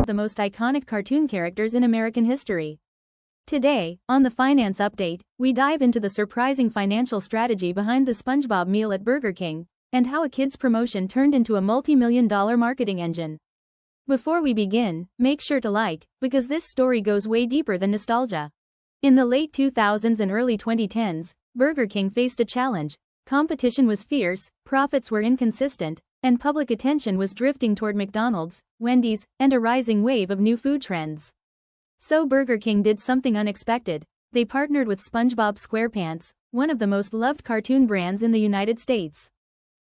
of the most iconic cartoon characters in American history. Today, on the Finance Update, we dive into the surprising financial strategy behind the SpongeBob meal at Burger King, and how a kid's promotion turned into a multi-million-dollar marketing engine. Before we begin, make sure to like, because this story goes way deeper than nostalgia. In the late 2000s and early 2010s, Burger King faced a challenge. Competition was fierce, profits were inconsistent, and public attention was drifting toward McDonald's, Wendy's, and a rising wave of new food trends. So Burger King did something unexpected. They partnered with SpongeBob SquarePants, one of the most loved cartoon brands in the United States.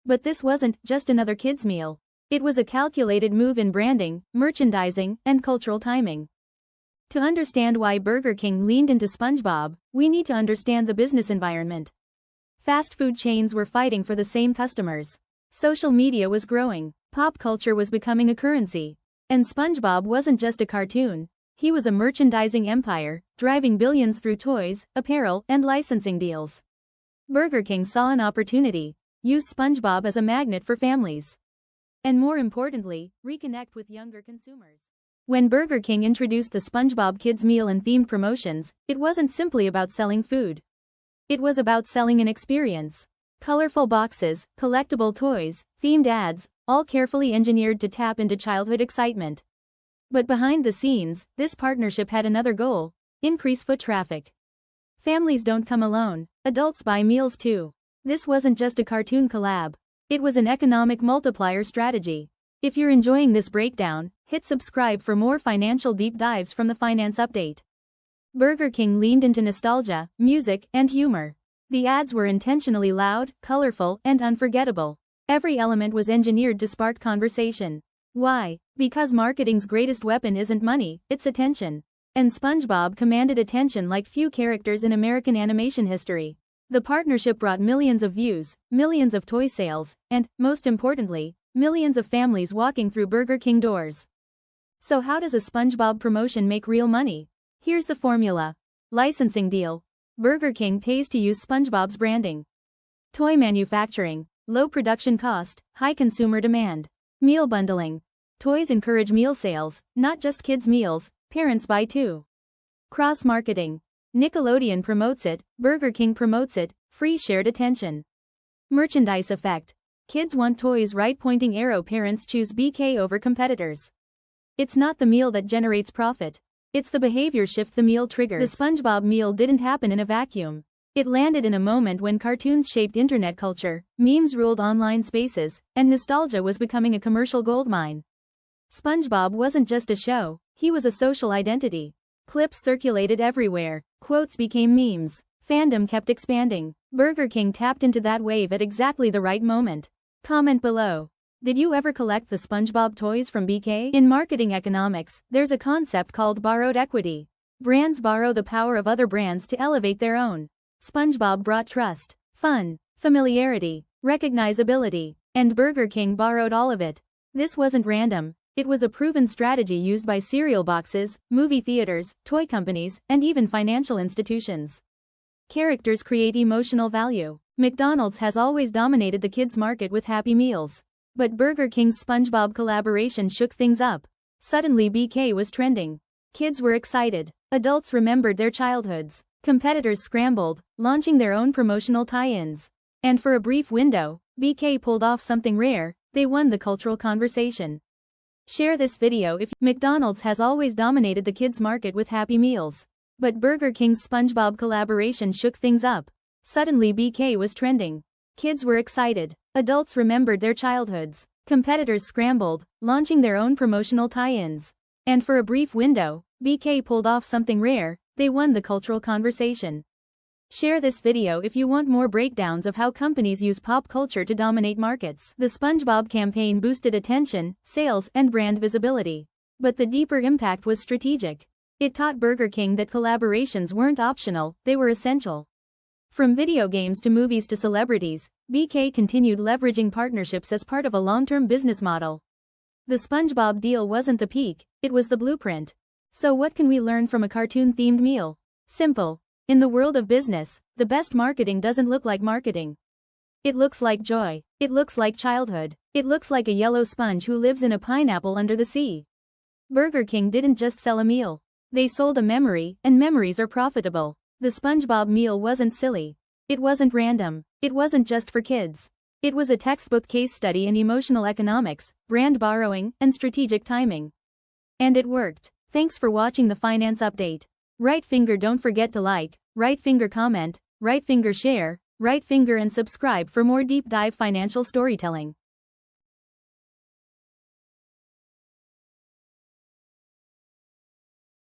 But this wasn't just another kids' meal. It was a calculated move in branding, merchandising, and cultural timing. To understand why Burger King leaned into SpongeBob, we need to understand the business environment. Fast food chains were fighting for the same customers. Social media was growing, pop culture was becoming a currency. And SpongeBob wasn't just a cartoon, he was a merchandising empire, driving billions through toys, apparel, and licensing deals. Burger King saw an opportunity: use SpongeBob as a magnet for families. And more importantly, reconnect with younger consumers. When Burger King introduced the SpongeBob Kids Meal and themed promotions, it wasn't simply about selling food. It was about selling an experience. Colorful boxes, collectible toys, themed ads, all carefully engineered to tap into childhood excitement. But behind the scenes, this partnership had another goal: increase foot traffic. Families don't come alone, adults buy meals too. This wasn't just a cartoon collab. It was an economic multiplier strategy. If you're enjoying this breakdown, hit subscribe for more financial deep dives from the Finance Update. Burger King leaned into nostalgia, music, and humor. The ads were intentionally loud, colorful, and unforgettable. Every element was engineered to spark conversation. Why? Because marketing's greatest weapon isn't money, it's attention. And SpongeBob commanded attention like few characters in American animation history. The partnership brought millions of views, millions of toy sales, and, most importantly, millions of families walking through Burger King doors. So how does a SpongeBob promotion make real money? Here's the formula. Licensing deal. Burger King pays to use SpongeBob's branding. Toy manufacturing. Low production cost, high consumer demand. Meal bundling. Toys encourage meal sales, not just kids' meals, parents buy too. Cross-marketing. Nickelodeon promotes it, Burger King promotes it, free shared attention. Merchandise effect. Kids want toys, right? Pointing arrow. Parents choose BK over competitors. It's not the meal that generates profit. It's the behavior shift the meal triggers. The SpongeBob meal didn't happen in a vacuum. It landed in a moment when cartoons shaped internet culture, memes ruled online spaces, and nostalgia was becoming a commercial goldmine. SpongeBob wasn't just a show, he was a social identity. Clips circulated everywhere, quotes became memes, fandom kept expanding. Burger King tapped into that wave at exactly the right moment. Comment below. Did you ever collect the SpongeBob toys from BK? In marketing economics, there's a concept called borrowed equity. Brands borrow the power of other brands to elevate their own. SpongeBob brought trust, fun, familiarity, recognizability, and Burger King borrowed all of it. This wasn't random. It was a proven strategy used by cereal boxes, movie theaters, toy companies, and even financial institutions. Characters create emotional value. McDonald's has always dominated the kids' market with Happy Meals. But Burger King's SpongeBob collaboration shook things up. Suddenly BK was trending. Kids were excited. Adults remembered their childhoods. Competitors scrambled, launching their own promotional tie-ins. And for a brief window, BK pulled off something rare: they won the cultural conversation. Share this video if McDonald's has always dominated the kids' market with Happy Meals. But Burger King's SpongeBob collaboration shook things up. Suddenly BK was trending. Kids were excited. Adults remembered their childhoods. Competitors scrambled, launching their own promotional tie-ins. And for a brief window, BK pulled off something rare: they won the cultural conversation. Share this video if you want more breakdowns of how companies use pop culture to dominate markets. The SpongeBob campaign boosted attention, sales, and brand visibility. But the deeper impact was strategic. It taught Burger King that collaborations weren't optional, they were essential. From video games to movies to celebrities, BK continued leveraging partnerships as part of a long-term business model. The SpongeBob deal wasn't the peak, it was the blueprint. So what can we learn from a cartoon-themed meal? Simple. In the world of business, the best marketing doesn't look like marketing. It looks like joy. It looks like childhood. It looks like a yellow sponge who lives in a pineapple under the sea. Burger King didn't just sell a meal. They sold a memory, and memories are profitable. The SpongeBob meal wasn't silly. It wasn't random. It wasn't just for kids. It was a textbook case study in emotional economics, brand borrowing, and strategic timing. And it worked. Thanks for watching the Finance Update. Right finger don't forget to like, right finger comment, right finger share, right finger and subscribe for more deep dive financial storytelling.